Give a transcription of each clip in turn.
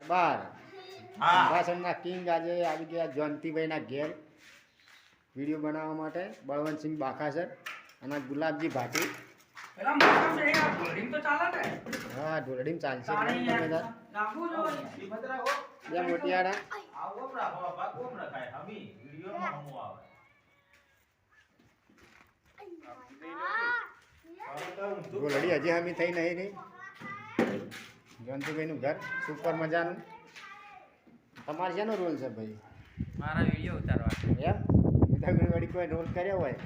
12 હા અંબાસરના કિંગ આજે આવી ગયા જયંતિભાઈના ઘેર વિડીયો બનાવવા માટે બળવંતસિંહ બાખાસર અને ગુલાબજી ભાટી. પેલા મોટા છે આ ઘોડીમ તો ચાલે ને હા ઢોલડીમ ચાલશે તાણી તમે તાર નાખું જો હિંમત રાખો બે મોટિયાડા આવો રાખો બાપા કોમ રખાય હમી વિડિયોમાં હમો આવે ઢોલડી હજી હમી થઈ નહીં રહી. જયંતિભાઈનું ઘર સુપર મજાનું. તમારે શેનો રોલ છે ભાઈ? મારા વિડીયો ઉતારવા એમ બીજા વળી કોઈ રોલ કર્યો હોય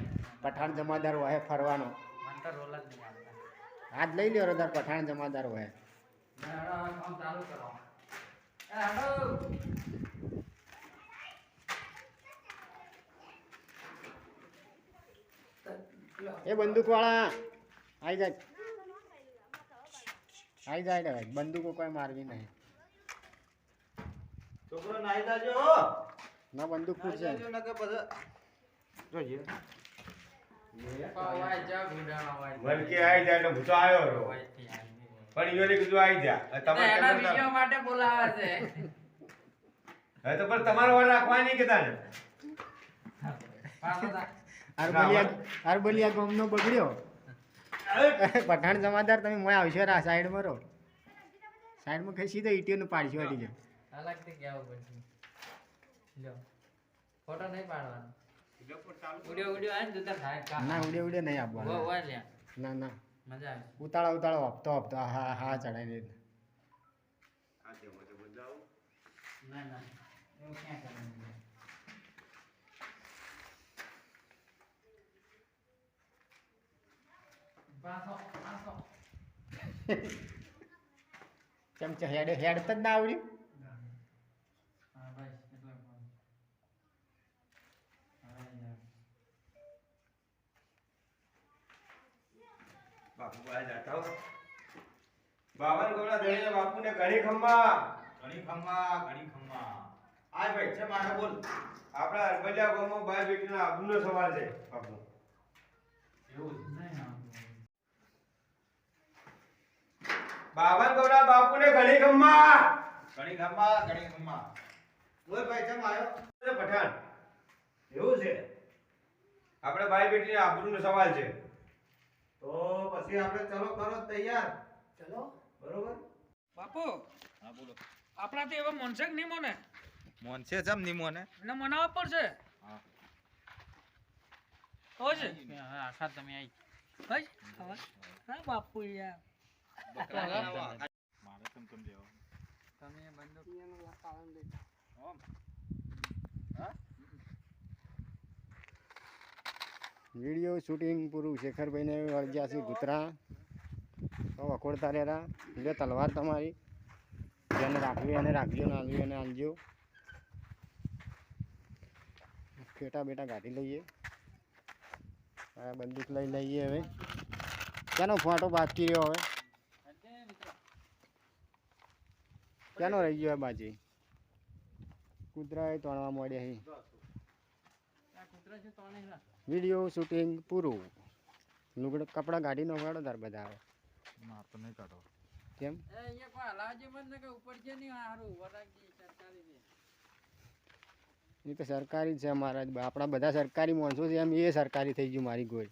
પઠાણ જમાદાર હોય ફરવાનો મને તો રોલ જ નહીં આવતા. આજ લઈ લ્યો રદાર પઠાણ જમાદાર હોય. કામ ચાલુ કરો. હાલો એ બંદૂકવાળા આવી જાય ભાઈ બંદૂકો કોઈ મારવી નહીં. છોકરો નાઈ જાજો ના બંદૂક ફૂટશે. નકે પછી જોઈએ પવાય જા ગુડાણો હોય મલકે આવી જાય એટલે ભૂતો આવ્યો રો પવાયથી આવી. પણ ઈયોને કીધું આવી જા એના તમારે વિડીયો માટે બોલાવે છે. હવે તો પણ તમારો વાર રાખવાની કે તાને પાછો તા. અરબલિયા ગામનો બગડ્યો પઠાણ જમાદાર તમે મોય આવશો રા સાઈડમાં રહો. સાઈડમાં કઈ સીધો ઈટીઓનું પાડશો અડી જાય. અલગથી કહેવું પડશે. લ્યો ફોટો નહીં પાડવાનો. ઉડ્યો આને જતા થાય કા. ના ઉડે ઉડે નહીં આપવાનું. હોય લ્યા ના ના મજા આવે. ઉતાળો હપ્તો હા હા ચડાવી દે. ના ના એવું ક્યાં કરવાનું. પાછો ચમચા હેડ તો જ ના આવડ્યું. હા ભાઈ એટલે ફોન. હા યાર બાપુ આ જાતા હો બાવન ગોળા દળીને બાપુને ઘણી ખમ્મા આય ભાઈ છે મારે બોલ આપણા અરબલિયા ગામમાં બાય બેટીના આબરૂનો સવાલ છે બાપુ એવું નહીં ના બાવન ગોળા બાપુને ઘણી ખમ્મા ઓય ભાઈ ચમ આયો પઠાણ એવું છે આપણે બાય બેટીના આબરૂનો સવાલ છે તો પછી આપણે ચલો કરો તૈયાર ચલો બરોબર બાપુ હા બોલો આપણા તો એવા મોનસે કે નહીં મોને મોન છે જમ ની મોને એને મનાવવા પડશે હા તો જ આખા તમે આવી ભાઈ હા બાપુ યાર મારે તમ તમ દેવો તમે બંદૂક ઓમ વિડીયો શૂટિંગ પૂરું શેખરભાઈને અરજાસી કૂતરા તો વખોડતા રહેતા. એટલે તલવાર તમારી જેને રાખવી એને રાખજો ને હાલવી એને હાલજો. ફેટા બેટા કાઢી લઈએ. આ બંદૂક લઈ લઈએ. હવે ક્યાંનો ફોટો બાકી રહ્યો? હવે ક્યાંનો રહી ગયો? બાજી કૂતરા તોડવા મળ્યા અહીં. કૂતરા છે તો નહીં ના વિડીયો શૂટિંગ પૂરું. કપડાં કાઢી નોખાડો તાર બધા. આવે માર તો નહીં કાઢો કેમ? એ અહીંયા કોઈ હલાવજે મત ને કે ઉપર છે નહીં હારું વરાગી સરકારી છે. એ તો સરકારી જ છે અમારા. આપણા બધા સરકારી માણસો છે એમ એ સરકારી થઈ ગયું મારી ગોળ.